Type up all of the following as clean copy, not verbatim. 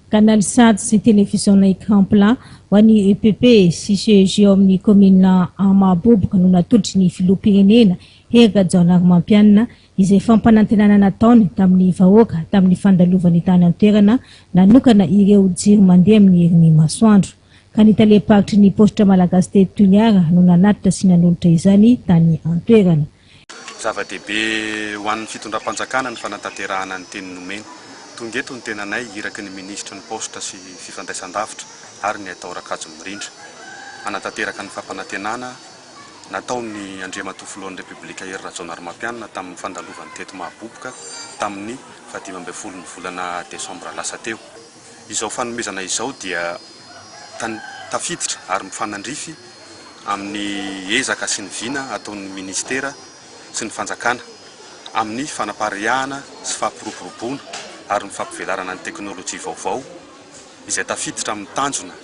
Canal 7 sy télévision na écran plat ho an'ny EPP sy CEG amin'ny commune Mahaboboka no natolotry ny filoham-pirenena Hergajaona Magnomampianina izay fampanantenana nataony tamin'ny vahoaka tamin'ny fandalovany tany an-toerana nanokana ireo jiro mandeha amin'ny herin'ny masoandro. Ka ny taleparitry ny postra malagasy teto Toliara no nanatitra sy nanolotra izany tany an-toerana. Zava-dehibe ho an'ny fitondram-panjakana ny fanatanterahana ny teny nomena. Tonga eto ny tenanay iraky ny ministra ny posta sy fifandraisan-davitra ary ny atao Rakajo Mirindra. Anatanteraka ny fampanantenana nataony Andriamatoa Filohan'ny Repoblika Hergajaona Magnomampianina tamin'ny fandalovany teto Mahaboboka tamin'ny 15 ny volana Desambra lasa teo. Izao fanomezana izao dia tafiditra ary mifanandrify amin'ny ezaka sy ny vina ataon'ny ministera sy ny fanjakana amin'ny fanapaharihana sy fampiroboroboana ary ny fampivelarana ny teknôlôjia vaovao izay tafiditra amin'ny tanjona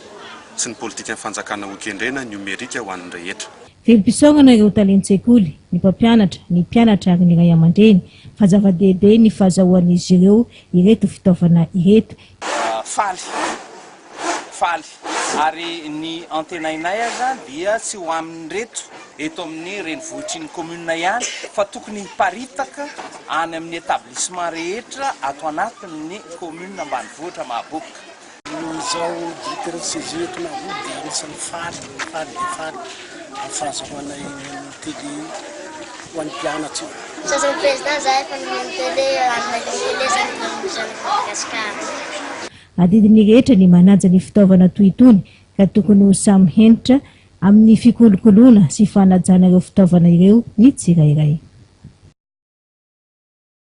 sy ny politika ny fanjakana hoekendrena numerika ho an'ny rehetra. Velom-pisaorana ireo talentsaikoly, ny mpampianatra, ny mpianatra ary ny ray aman-dreny fa zava-dehibe ny fahazahoan'izy ireo ireto fitaovana ireto. Faly ary ny antenainay aza dia tsy ho amin'ny reto eto amin'ny renivohitry ny commune ihany fa tokony hiparitaka any amin'ny établissement rehetra ato anatin'ny commune ambanivohitra Mahaboboka. Izao directeur CG eto Mahaboboka dia anisan'ny faly fahazahoana télé ho an'ny mpianatra. Sasany président za efa nomeny télé amin'ny télé zany Madagasikara. Adidiny rehetra ny manaja ny fitaovana toy itony ka tokony ho samy henitra amin'ny fikolokoloana sy fanajana ireo fitaovana ireo ny tsirairay.